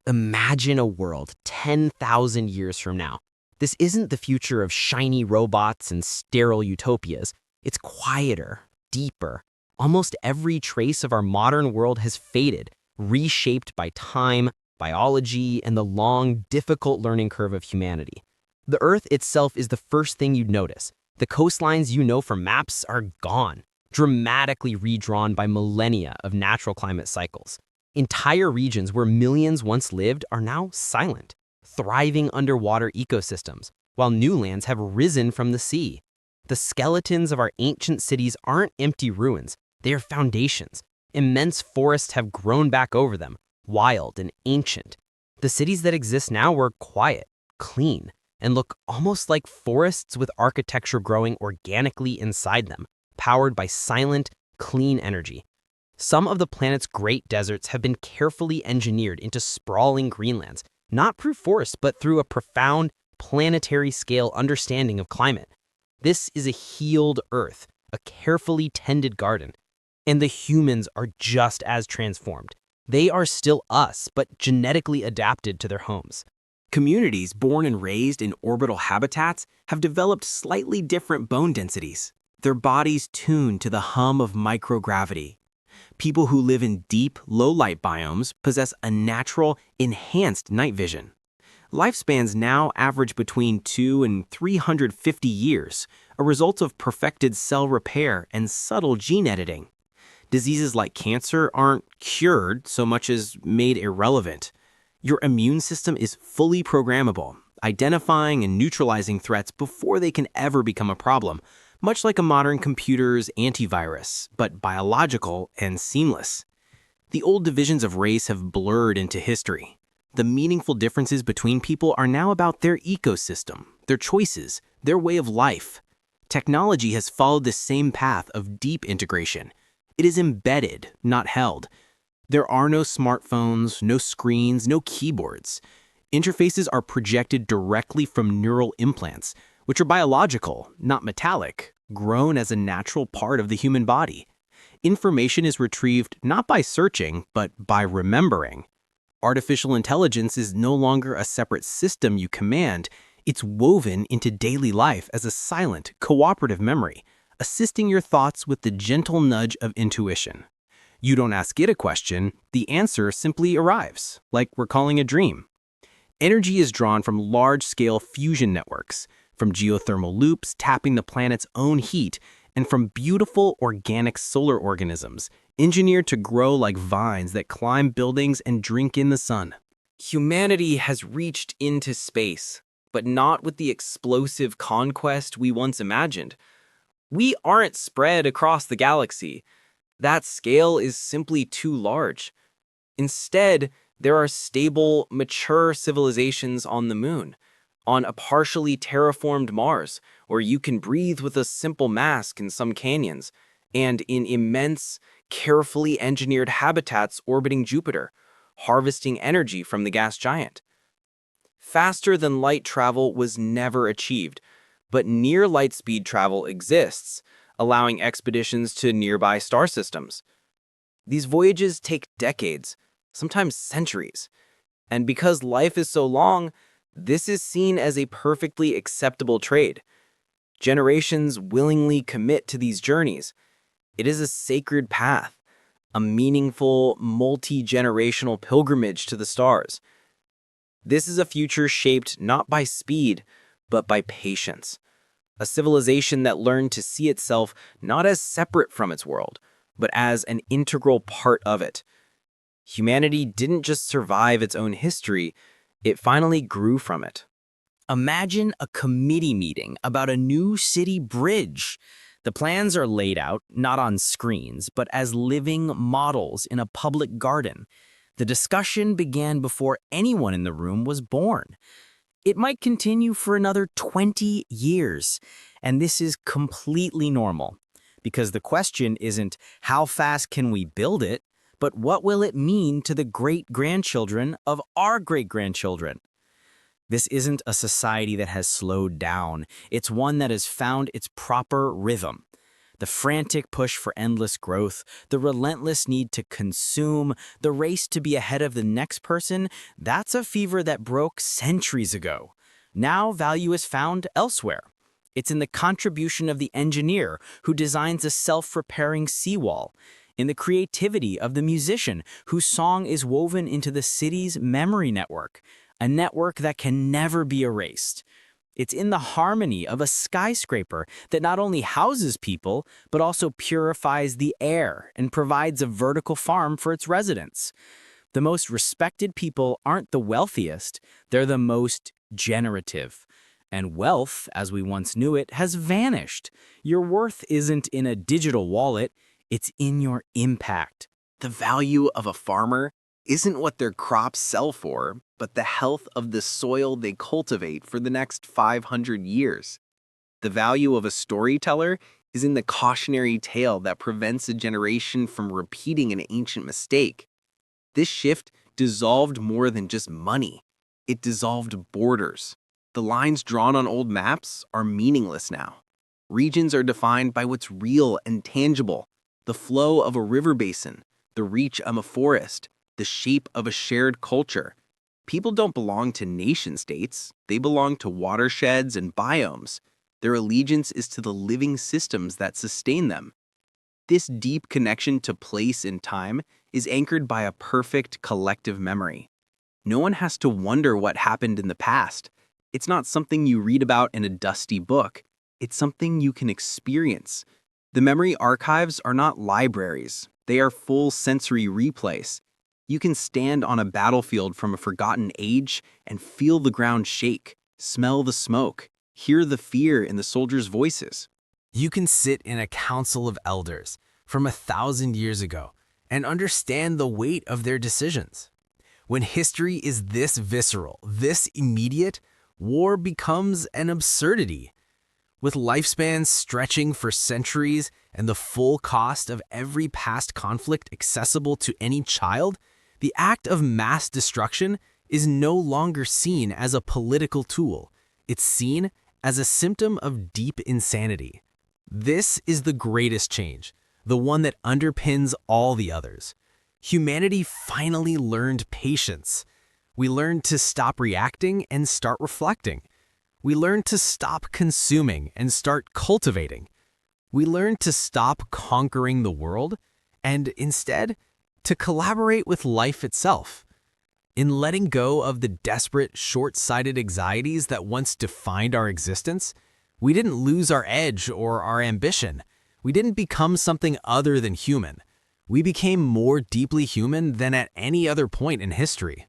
Imagine a world 10,000 years from now. This isn't the future of shiny robots and sterile utopias. It's quieter, deeper. Almost every trace of our modern world has faded, reshaped by time, biology, and the long, difficult learning curve of humanity. The Earth itself is the first thing you'd notice. The coastlines you know from maps are gone, dramatically redrawn by millennia of natural climate cycles. Entire regions where millions once lived are now silent, thriving underwater ecosystems, while new lands have risen from the sea. The skeletons of our ancient cities aren't empty ruins, they are foundations. Immense forests have grown back over them, wild and ancient. The cities that exist now were quiet, clean, and look almost like forests with architecture growing organically inside them, powered by silent, clean energy. Some of the planet's great deserts have been carefully engineered into sprawling greenlands, not through force, but through a profound, planetary-scale understanding of climate. This is a healed Earth, a carefully tended garden. And the humans are just as transformed. They are still us, but genetically adapted to their homes. Communities born and raised in orbital habitats have developed slightly different bone densities, their bodies tuned to the hum of microgravity. People who live in deep, low-light biomes possess a natural, enhanced night vision. Lifespans now average between 2 and 350 years, a result of perfected cell repair and subtle gene editing. Diseases like cancer aren't cured so much as made irrelevant. Your immune system is fully programmable, identifying and neutralizing threats before they can ever become a problem, much like a modern computer's antivirus, but biological and seamless. The old divisions of race have blurred into history. The meaningful differences between people are now about their ecosystem, their choices, their way of life. Technology has followed the same path of deep integration. It is embedded, not held. There are no smartphones, no screens, no keyboards. Interfaces are projected directly from neural implants, which are biological, not metallic, grown as a natural part of the human body. Information is retrieved not by searching, but by remembering. Artificial intelligence is no longer a separate system you command. It's woven into daily life as a silent, cooperative memory, assisting your thoughts with the gentle nudge of intuition. You don't ask it a question, the answer simply arrives, like recalling a dream. Energy is drawn from large-scale fusion networks, from geothermal loops tapping the planet's own heat, and from beautiful organic solar organisms, engineered to grow like vines that climb buildings and drink in the sun. Humanity has reached into space, but not with the explosive conquest we once imagined. We aren't spread across the galaxy. That scale is simply too large. Instead, there are stable, mature civilizations on the moon, on a partially terraformed Mars, where you can breathe with a simple mask in some canyons, and in immense, carefully engineered habitats orbiting Jupiter, harvesting energy from the gas giant. Faster-than-light travel was never achieved, but near-light-speed travel exists, allowing expeditions to nearby star systems. These voyages take decades, sometimes centuries, and because life is so long, this is seen as a perfectly acceptable trade. Generations willingly commit to these journeys. It is a sacred path, a meaningful, multi-generational pilgrimage to the stars. This is a future shaped not by speed, but by patience. A civilization that learned to see itself not as separate from its world, but as an integral part of it. Humanity didn't just survive its own history, it finally grew from it. Imagine a committee meeting about a new city bridge. The plans are laid out, not on screens, but as living models in a public garden. The discussion began before anyone in the room was born. It might continue for another 20 years, and this is completely normal, because the question isn't how fast can we build it, but what will it mean to the great-grandchildren of our great-grandchildren? This isn't a society that has slowed down. It's one that has found its proper rhythm. The frantic push for endless growth, the relentless need to consume, the race to be ahead of the next person, that's a fever that broke centuries ago. Now value is found elsewhere. It's in the contribution of the engineer who designs a self-repairing seawall, in the creativity of the musician whose song is woven into the city's memory network, a network that can never be erased. It's in the harmony of a skyscraper that not only houses people, but also purifies the air and provides a vertical farm for its residents. The most respected people aren't the wealthiest, they're the most generative. And wealth, as we once knew it, has vanished. Your worth isn't in a digital wallet, it's in your impact. The value of a farmer isn't what their crops sell for, but the health of the soil they cultivate for the next 500 years. The value of a storyteller is in the cautionary tale that prevents a generation from repeating an ancient mistake. This shift dissolved more than just money. It dissolved borders. The lines drawn on old maps are meaningless now. Regions are defined by what's real and tangible. The flow of a river basin, the reach of a forest, the shape of a shared culture. People don't belong to nation-states, they belong to watersheds and biomes. Their allegiance is to the living systems that sustain them. This deep connection to place and time is anchored by a perfect collective memory. No one has to wonder what happened in the past. It's not something you read about in a dusty book. It's something you can experience. The memory archives are not libraries. They are full sensory replays. You can stand on a battlefield from a forgotten age and feel the ground shake, smell the smoke, hear the fear in the soldiers' voices. You can sit in a council of elders from 1,000 years ago and understand the weight of their decisions. When history is this visceral, this immediate, war becomes an absurdity. With lifespans stretching for centuries and the full cost of every past conflict accessible to any child, the act of mass destruction is no longer seen as a political tool. It's seen as a symptom of deep insanity. This is the greatest change, the one that underpins all the others. Humanity finally learned patience. We learned to stop reacting and start reflecting. We learned to stop consuming and start cultivating. We learned to stop conquering the world and instead to collaborate with life itself. In letting go of the desperate, short-sighted anxieties that once defined our existence, we didn't lose our edge or our ambition. We didn't become something other than human. We became more deeply human than at any other point in history.